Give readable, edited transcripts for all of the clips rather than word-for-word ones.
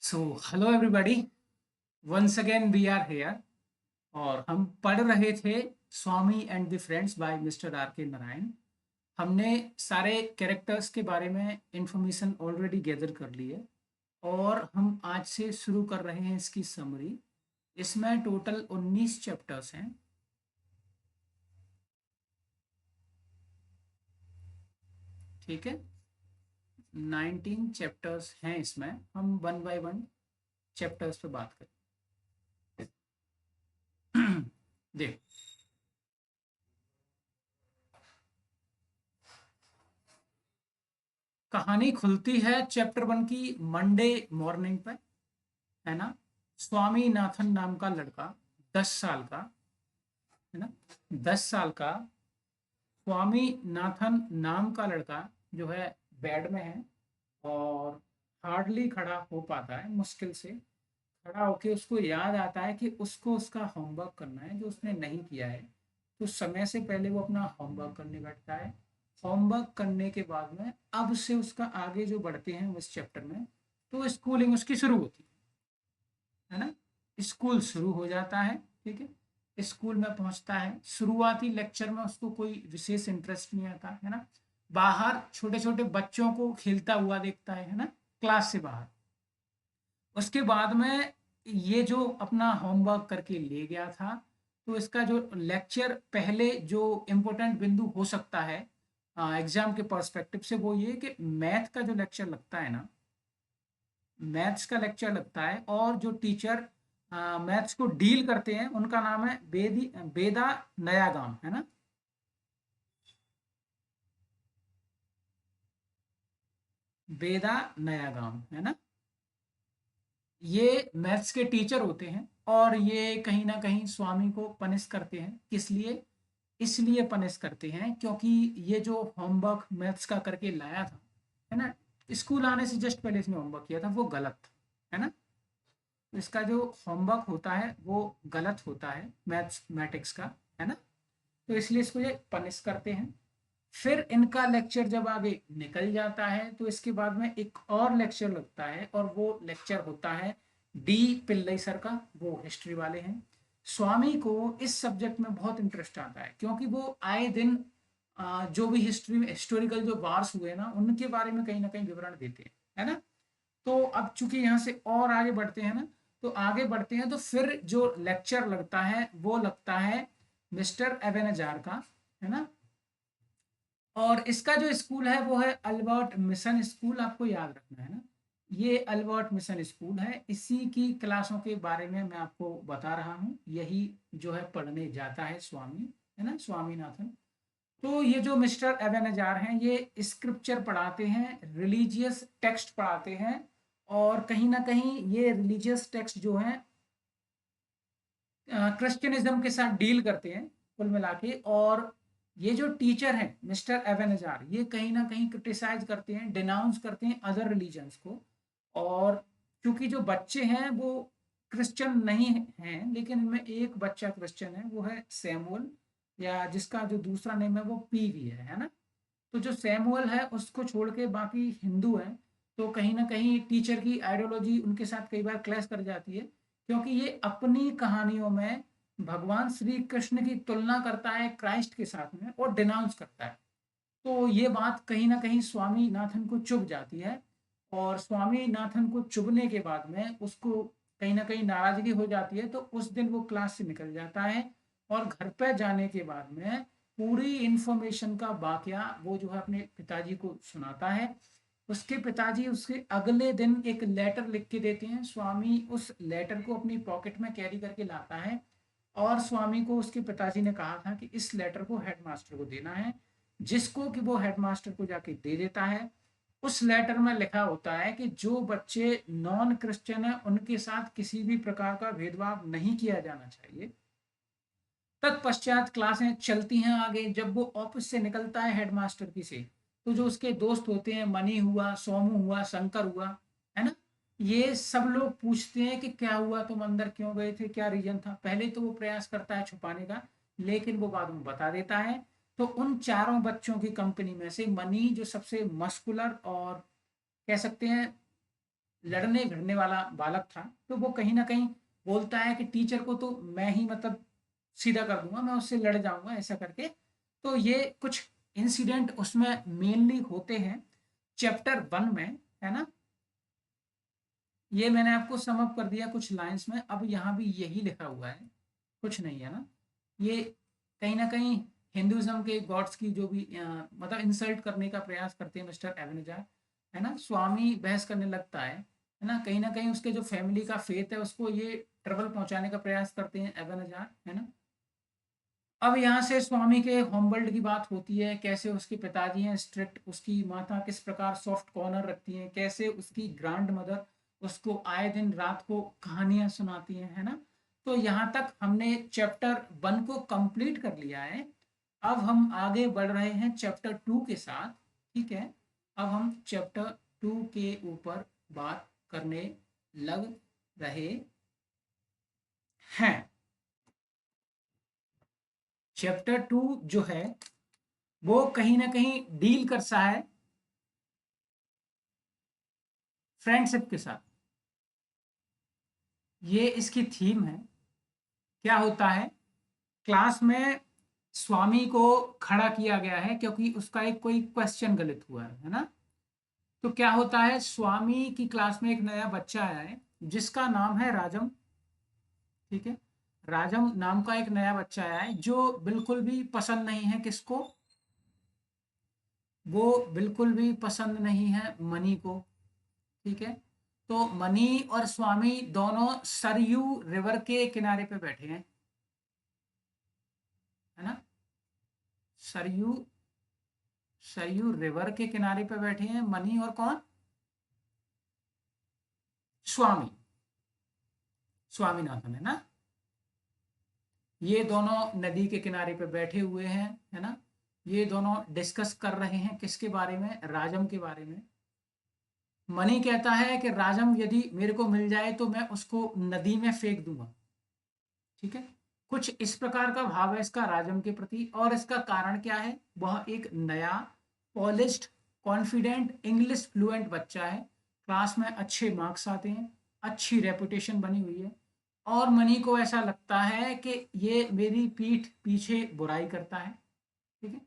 So hello everybody, once again we are here. और हम पढ़ रहे थे Swami and the friends by mister R K Narayan. हमने सारे कैरेक्टर्स के बारे में इंफॉर्मेशन ऑलरेडी गैदर कर ली है और हम आज से शुरू कर रहे हैं इसकी समरी। इसमें टोटल 19 चैप्टर्स हैं। ठीक है, 19 चैप्टर्स हैं इसमें। हम वन बाय वन चैप्टर्स पे बात करें। देख, कहानी खुलती है चैप्टर 1 की मंडे मॉर्निंग पे, है ना। स्वामीनाथन नाम का लड़का, 10 साल का, है ना, 10 साल का स्वामीनाथन नाम का लड़का जो है बेड में है और हार्डली खड़ा हो पाता है, मुश्किल से खड़ा होके उसको याद आता है कि उसको उसका होमवर्क करना है जो उसने नहीं किया है। तो समय से पहले वो अपना होमवर्क करने बैठता है। होमवर्क करने के बाद में अब से उसका आगे जो बढ़ते हैं उस चैप्टर में, तो स्कूलिंग उसकी शुरू होती है ना। स्कूल शुरू हो जाता है। ठीक है, स्कूल में पहुंचता है। शुरुआती लेक्चर में उसको कोई विशेष इंटरेस्ट नहीं आता, है ना। बाहर छोटे छोटे बच्चों को खेलता हुआ देखता है ना, क्लास से बाहर। उसके बाद में ये जो अपना होमवर्क करके ले गया था, तो इसका जो लेक्चर पहले जो इम्पोर्टेंट बिंदु हो सकता है एग्जाम के पर्सपेक्टिव से, वो ये कि मैथ का जो लेक्चर लगता है ना, मैथ्स का लेक्चर लगता है और जो टीचर मैथ्स को डील करते हैं उनका नाम है बेदा नयागाम, है ना। बेदा नयागाम, है ना। ये मैथ्स के टीचर होते हैं और ये कहीं ना कहीं स्वामी को पनिश करते हैं। किस लिए? इसलिए पनिश करते हैं क्योंकि ये जो होमवर्क मैथ्स का करके लाया था, है ना, स्कूल आने से जस्ट पहले इसने होमवर्क किया था, वो गलत था, है ना। तो इसका जो होमवर्क होता है वो गलत होता है मैथमेटिक्स का, है ना। तो इसलिए इसको ये पनिश करते हैं। फिर इनका लेक्चर जब आगे निकल जाता है तो इसके बाद में एक और लेक्चर लगता है और वो लेक्चर होता है डी पिल्लई सर का, वो हिस्ट्री वाले हैं। स्वामी को इस सब्जेक्ट में बहुत इंटरेस्ट आता है क्योंकि वो आए दिन जो भी हिस्ट्री में हिस्टोरिकल जो वार्स हुए ना, उनके बारे में कहीं ना कहीं विवरण देते हैं, है ना। तो अब चूंकि यहाँ से और आगे बढ़ते हैं ना, तो आगे बढ़ते हैं तो फिर जो लेक्चर लगता है वो लगता है मिस्टर एवेनेजार का, है ना। और इसका जो स्कूल है वो है अल्बर्ट मिशन स्कूल, आपको याद रखना है ना। ये अल्बर्ट मिशन स्कूल है, इसी की क्लासों के बारे में मैं आपको बता रहा हूँ। यही जो है पढ़ने जाता है स्वामी, है ना, स्वामीनाथन। तो ये जो मिस्टर एवेनेजार हैं ये स्क्रिप्चर पढ़ाते हैं, रिलीजियस टेक्स्ट पढ़ाते हैं और कहीं ना कहीं ये रिलीजियस टेक्स्ट जो है क्रिश्चियनिज्म के साथ डील करते हैं कुल मिला के। और ये जो टीचर हैं मिस्टर एवेनेजार, ये कहीं ना कहीं क्रिटिसाइज करते हैं, डिनाउंस करते हैं अदर रिलीजन्स को। और क्योंकि जो बच्चे हैं वो क्रिश्चियन नहीं हैं, लेकिन इनमें एक बच्चा क्रिश्चियन है, वो है सैमुअल, या जिसका जो दूसरा नेम है वो पी भी है ना। तो जो सैमुअल है उसको छोड़ के बाकी हिंदू हैं। तो कहीं ना कहीं टीचर की आइडियोलॉजी उनके साथ कई बार क्लैश कर जाती है क्योंकि ये अपनी कहानियों में भगवान श्री कृष्ण की तुलना करता है क्राइस्ट के साथ में और डिनाउंस करता है। तो ये बात कहीं ना कहीं स्वामीनाथन को चुभ जाती है और स्वामीनाथन को चुभने के बाद में उसको कहीं ना कहीं नाराजगी हो जाती है। तो उस दिन वो क्लास से निकल जाता है और घर पे जाने के बाद में पूरी इंफॉर्मेशन का वाकया वो जो है अपने पिताजी को सुनाता है। उसके पिताजी उसके अगले दिन एक लेटर लिख के देते हैं। स्वामी उस लेटर को अपनी पॉकेट में कैरी करके लाता है और स्वामी को उसके पिताजी ने कहा था कि इस लेटर को हेडमास्टर को देना है, जिसको कि वो हेडमास्टर को जाके दे देता है। उस लेटर में लिखा होता है कि जो बच्चे नॉन क्रिश्चियन है उनके साथ किसी भी प्रकार का भेदभाव नहीं किया जाना चाहिए। तत्पश्चात क्लासें चलती हैं आगे। जब वो ऑफिस से निकलता है हेडमास्टर की से, तो जो उसके दोस्त होते हैं, मनी हुआ, सोमू हुआ, शंकर हुआ, है ना, ये सब लोग पूछते हैं कि क्या हुआ, तुम अंदर क्यों गए थे, क्या रीजन था। पहले तो वो प्रयास करता है छुपाने का, लेकिन वो बाद में बता देता है। तो उन चारों बच्चों की कंपनी में से मनी जो सबसे मस्कुलर और कह सकते हैं लड़ने भिड़ने वाला बालक था, तो वो कहीं ना कहीं बोलता है कि टीचर को तो मैं ही मतलब सीधा कर दूंगा, मैं उससे लड़ जाऊंगा ऐसा करके। तो ये कुछ इंसिडेंट उसमें मेनली होते हैं चैप्टर 1 में, है ना। ये मैंने आपको सम अप कर दिया कुछ लाइंस में। अब यहाँ भी यही लिखा हुआ है, कुछ नहीं है ना। ये कहीं ना कहीं हिंदुइज्म के गॉड्स की जो भी मतलब इंसल्ट करने का प्रयास करते हैं मिस्टर एवेनेजार, है ना। स्वामी बहस करने लगता है ना कहीं उसके जो फैमिली का फेथ है उसको ये ट्रबल पहुंचाने का प्रयास करते हैं एवेनेजार, है ना। अब यहाँ से स्वामी के होमवर्ल्ड की बात होती है, कैसे उसके पिताजी हैं स्ट्रिक्ट, उसकी माता किस प्रकार सॉफ्ट कॉर्नर रखती हैं, कैसे उसकी ग्रैंड मदर उसको आए दिन रात को कहानियां सुनाती हैं, है ना। तो यहाँ तक हमने चैप्टर 1 को कंप्लीट कर लिया है। अब हम आगे बढ़ रहे हैं चैप्टर 2 के साथ, ठीक है। अब हम चैप्टर 2 के ऊपर बात करने लग रहे हैं। चैप्टर 2 जो है वो कहीं ना कहीं डील करता है फ्रेंडशिप के साथ। ये इसकी थीम है। क्या होता है, क्लास में स्वामी को खड़ा किया गया है क्योंकि उसका एक कोई क्वेश्चन गलत हुआ है ना। तो क्या होता है, स्वामी की क्लास में एक नया बच्चा आया है जिसका नाम है राजम, ठीक है। राजम नाम का एक नया बच्चा आया है जो बिल्कुल भी पसंद नहीं है किसको, वो बिल्कुल भी पसंद नहीं है मनी को, ठीक है। तो मनी और स्वामी दोनों सरयू रिवर के किनारे पे बैठे हैं, है ना। सरयू सरयू रिवर के किनारे पे बैठे हैं मनी और कौन, स्वामी, स्वामीनाथन, है ना। ये दोनों नदी के किनारे पे बैठे हुए हैं, है ना। ये दोनों डिस्कस कर रहे हैं किसके बारे में, राजम के बारे में। मनी कहता है कि राजम यदि मेरे को मिल जाए तो मैं उसको नदी में फेंक दूंगा, ठीक है। कुछ इस प्रकार का भाव है इसका राजम के प्रति। और इसका कारण क्या है, वह एक नया पॉलिश्ड कॉन्फिडेंट इंग्लिश फ्लुएंट बच्चा है, क्लास में अच्छे मार्क्स आते हैं, अच्छी रेपुटेशन बनी हुई है। और मनी को ऐसा लगता है कि ये मेरी पीठ पीछे बुराई करता है, ठीक है।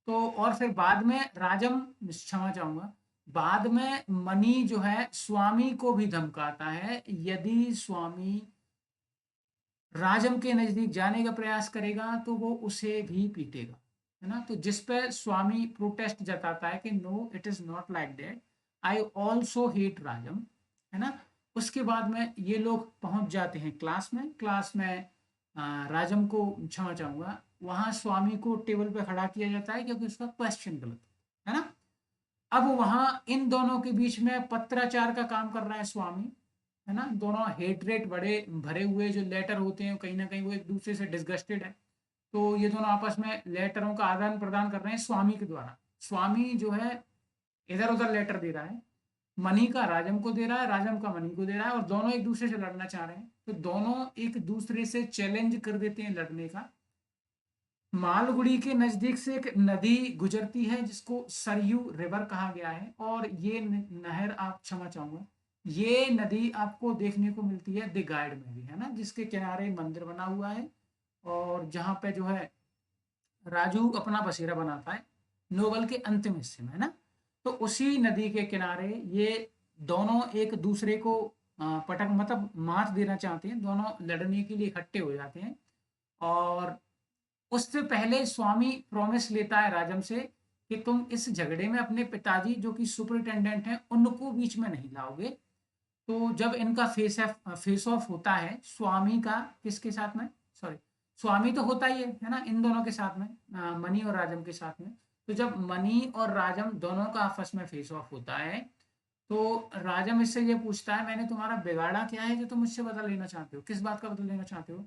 तो और फिर बाद में राजम, क्षमा चाहूंगा, बाद में मनी जो है स्वामी को भी धमकाता है, यदि स्वामी राजम के नजदीक जाने का प्रयास करेगा तो वो उसे भी पीटेगा, है ना। तो जिस पे स्वामी प्रोटेस्ट जताता है कि no it is not like that, I also hate Rajam, है ना। उसके बाद में ये लोग पहुंच जाते हैं क्लास में। राजम को, क्षमा चाहूंगा, वहां स्वामी को टेबल पे खड़ा किया जाता है क्योंकि उसका क्वेश्चन गलत है ना। अब वहां इन दोनों के बीच में पत्राचार का काम कर रहा है स्वामी, है ना। दोनों हेटरेट बड़े भरे हुए जो लेटर होते हैं कहीं ना कहीं वो एक दूसरे से डिसगस्टेड है। तो ये दोनों आपस में लेटरों का आदान प्रदान कर रहे हैं स्वामी के द्वारा। स्वामी जो है इधर उधर लेटर दे रहा है, मनी का राजम को दे रहा है, राजम का मनी को दे रहा है, और दोनों एक दूसरे से लड़ना चाह रहे हैं। तो दोनों एक दूसरे से चैलेंज कर देते हैं लड़ने का। मालगुड़ी के नजदीक से एक नदी गुजरती है जिसको सरयू रिवर कहा गया है, और ये नहर, आप क्षमा चाहूंगा, ये नदी आपको देखने को मिलती है द गाइड में भी, है ना, जिसके किनारे मंदिर बना हुआ है और जहाँ पे जो है राजू अपना बसेरा बनाता है नोवेल के अंतिम हिस्से में, है ना। तो उसी नदी के किनारे ये दोनों एक दूसरे को पटक मतलब मात देना चाहते हैं, दोनों लड़ने के लिए इकट्ठे हो जाते हैं। और उससे पहले स्वामी प्रॉमिस लेता है राजम से कि तुम इस झगड़े में अपने पिताजी जो कि सुपरिटेंडेंट हैं उनको बीच में नहीं लाओगे। तो जब इनका फेस ऑफ होता है स्वामी का किसके साथ में, सॉरी, स्वामी तो होता ही है ना, इन दोनों के साथ में, मनी और राजम के साथ में। तो जब मनी और राजम दोनों का आपस में फेस ऑफ होता है तो राजम इससे ये पूछता है मैंने तुम्हारा बिगाड़ा क्या है जो तुम मुझसे बदला लेना चाहते हो, किस बात का बदला लेना चाहते हो।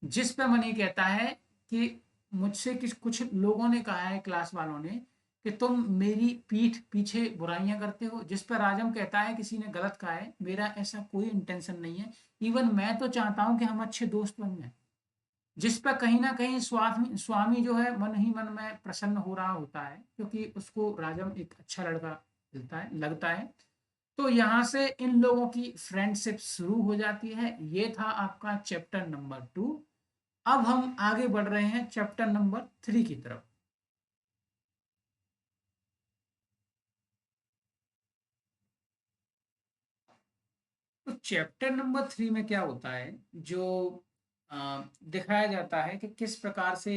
जिस पे मनी कहता है कि मुझसे किस कुछ लोगों ने कहा है क्लास वालों ने कि तुम मेरी पीठ पीछे बुराइयां करते हो। जिस पर राजम कहता है किसी ने गलत कहा है, मेरा ऐसा कोई इंटेंशन नहीं है, इवन मैं तो चाहता हूं कि हम अच्छे दोस्त बन जाएं। जिस पर कहीं ना कहीं स्वामी स्वामी जो है मन ही मन में प्रसन्न हो रहा होता है, क्योंकि उसको राजम एक अच्छा लड़का लगता है। तो यहाँ से इन लोगों की फ्रेंडशिप शुरू हो जाती है। ये था आपका चैप्टर नंबर 2। अब हम आगे बढ़ रहे हैं चैप्टर नंबर 3 की तरफ। तो चैप्टर नंबर 3 में क्या होता है, जो दिखाया जाता है कि किस प्रकार से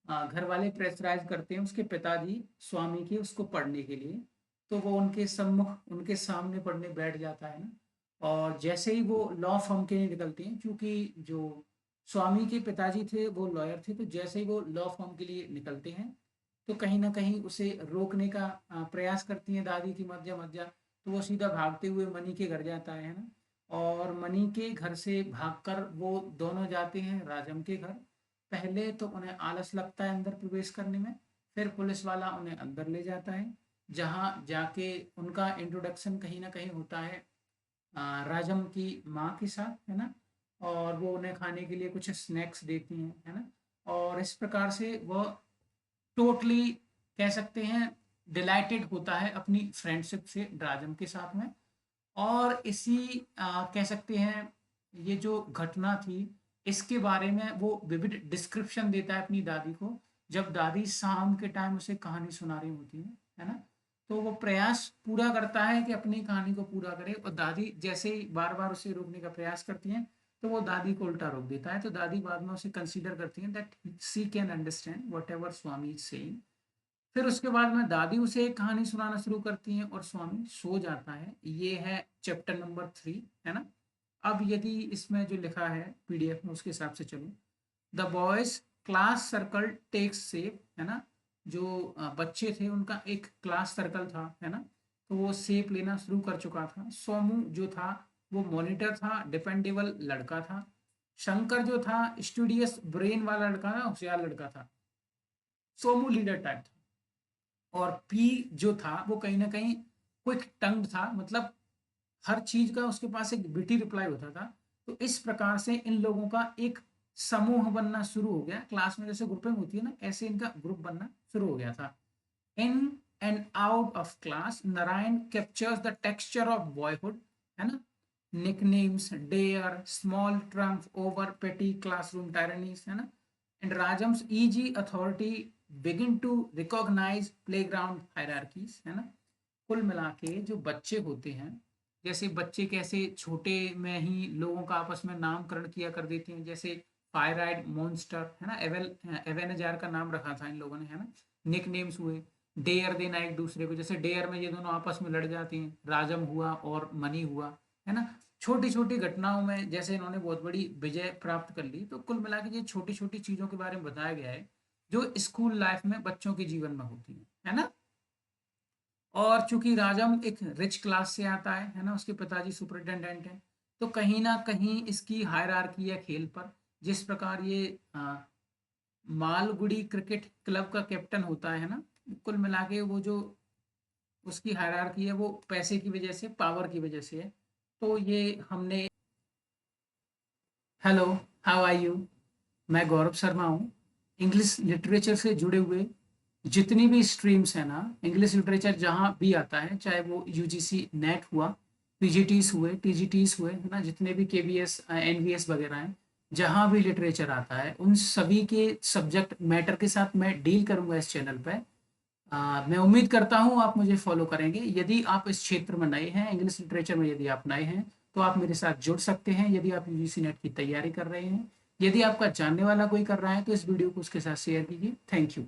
घर वाले प्रेशराइज करते हैं उसके पिताजी स्वामी के, उसको पढ़ने के लिए। तो वो उनके सम्मुख उनके सामने पढ़ने बैठ जाता है ना। और जैसे ही वो लॉ फर्म के लिए निकलते हैं, क्योंकि जो स्वामी के पिताजी थे वो लॉयर थे, तो जैसे ही वो लॉ फर्म के लिए निकलते हैं, तो कहीं ना कहीं उसे रोकने का प्रयास करती हैं दादी की मज्जा मज्जा। तो वो सीधा भागते हुए मनी के घर जाता है ना। और मनी के घर से भागकर वो दोनों जाते हैं राजम के घर। पहले तो उन्हें आलस लगता है अंदर प्रवेश करने में, फिर पुलिस वाला उन्हें अंदर ले जाता है, जहाँ जाके उनका इंट्रोडक्शन कहीं ना कहीं होता है राजम की माँ के साथ, है ना। और वो उन्हें खाने के लिए कुछ स्नैक्स देती हैं, है ना। और इस प्रकार से वह टोटली कह सकते हैं डिलाइटेड होता है अपनी फ्रेंडशिप से राजम के साथ में। और इसी कह सकते हैं ये जो घटना थी, इसके बारे में वो विविड डिस्क्रिप्शन देता है अपनी दादी को, जब दादी शाम के टाइम उसे कहानी सुना रही होती है ना। तो वो प्रयास पूरा करता है कि अपनी कहानी को पूरा करे, और दादी जैसे ही बार बार उसे रोकने का प्रयास करती हैं, तो वो दादी को उल्टा रोक देता है। तो दादी बाद में उसे कंसीडर करती हैं that she can understand whatever Swami is saying. फिर उसके बाद में दादी उसे एक कहानी सुनाना शुरू करती हैं और स्वामी सो जाता है। ये है चैप्टर नंबर 3, है ना। अब यदि इसमें जो लिखा है पीडीएफ में उसके हिसाब से चलो, the boys class circle takes shape, है ना। जो बच्चे थे उनका एक क्लास सर्कल था, है ना। तो वो शेप लेना शुरू कर चुका था। सोमू जो था वो मॉनिटर था, डिपेंडेबल लड़का था। शंकर जो था स्टूडियस ब्रेन वाला लड़का था, होशियार लड़का था। सोमू लीडर टाइप था। और पी जो था वो कहीं ना कहीं क्विक टंग था, मतलब हर चीज का उसके पास एक विटी रिप्लाई होता था। तो इस प्रकार से इन लोगों का एक समूह बनना शुरू हो गया। क्लास में जैसे ग्रुपिंग होती है ना, ऐसे इनका ग्रुप बनना शुरू हो गया था। In and out of class Narayan captures the texture of boyhood, है ना। Nicknames dare small trump over petty classroom tyrannies, है ना। And Rajam's easy authority begin to recognize playground hierarchies, है ना। कुल मिला के जो बच्चे होते हैं, जैसे बच्चे कैसे छोटे में ही लोगों का आपस में नामकरण किया कर देते हैं, जैसे फायराइड मॉन्स्टर, है ना। एवेनजार का नाम रखा था इन लोगों ने, है ना। निक नेम्स हुए, डेयर देना एक दूसरे को, जैसे डेयर में ये दोनों आपस में लड़ जाते हैं, राजम हुआ और मनी हुआ, है ना। छोटी छोटी घटनाओं में जैसे इन्होंने बहुत बड़ी विजय प्राप्त कर ली। तो कुल मिला के ये छोटी छोटी चीजों के बारे में बताया गया है जो स्कूल लाइफ में बच्चों के जीवन में होती है ना। और चूंकि राजम एक रिच क्लास से आता है ना, उसके पिताजी सुपरिटेंडेंट हैं। तो कहीं ना कहीं इसकी हायरार्की है खेल पर। जिस प्रकार ये मालगुडी क्रिकेट क्लब का कैप्टन होता है ना, कुल मिला के वो जो उसकी हायरार्की है वो पैसे की वजह से, पावर की वजह से है। तो ये हमने हेलो, हाउ आर यू, मैं गौरव शर्मा हूँ। इंग्लिश लिटरेचर से जुड़े हुए जितनी भी स्ट्रीम्स हैं ना, इंग्लिश लिटरेचर जहाँ भी आता है, चाहे वो यूजीसी नेट हुआ, पीजीटीज हुए, टीजीटीज हुए, है ना, जितने भी केबीएस एनवीएस वगैरह हैं, जहाँ भी लिटरेचर आता है उन सभी के सब्जेक्ट मैटर के साथ मैं डील करूंगा इस चैनल पे। मैं उम्मीद करता हूँ आप मुझे फॉलो करेंगे। यदि आप इस क्षेत्र में नए हैं, इंग्लिश लिटरेचर में यदि आप नए हैं, तो आप मेरे साथ जुड़ सकते हैं। यदि आप यूजीसी नेट की तैयारी कर रहे हैं, यदि आपका जानने वाला कोई कर रहा है, तो इस वीडियो को उसके साथ शेयर कीजिए। Thank you.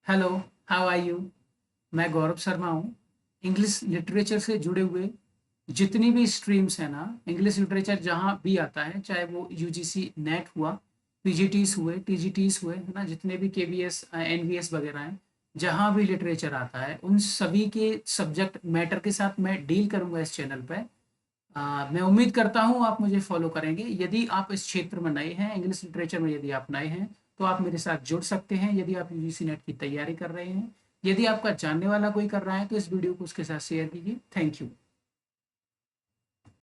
Hello, how are you? मैं गौरव शर्मा हूँ। इंग्लिश लिटरेचर से जुड़े हुए जितनी भी स्ट्रीम्स हैं ना, इंग्लिश लिटरेचर जहाँ भी आता है, चाहे वो यूजीसी नेट हुआ, पीजीटीज हुए, टीजीटीज हुए, है ना, जितने भी केबीएस एनवीएस वगैरह हैं, जहाँ भी लिटरेचर आता है उन सभी के सब्जेक्ट मैटर के साथ मैं डील करूंगा इस चैनल पे। मैं उम्मीद करता हूँ आप मुझे फॉलो करेंगे। यदि आप इस क्षेत्र में नए हैं, इंग्लिश लिटरेचर में यदि आप नए हैं, तो आप मेरे साथ जुड़ सकते हैं। यदि आप यूजीसी नेट की तैयारी कर रहे हैं, यदि आपका जानने वाला कोई कर रहा है, तो इस वीडियो को उसके साथ शेयर कीजिए। Thank you.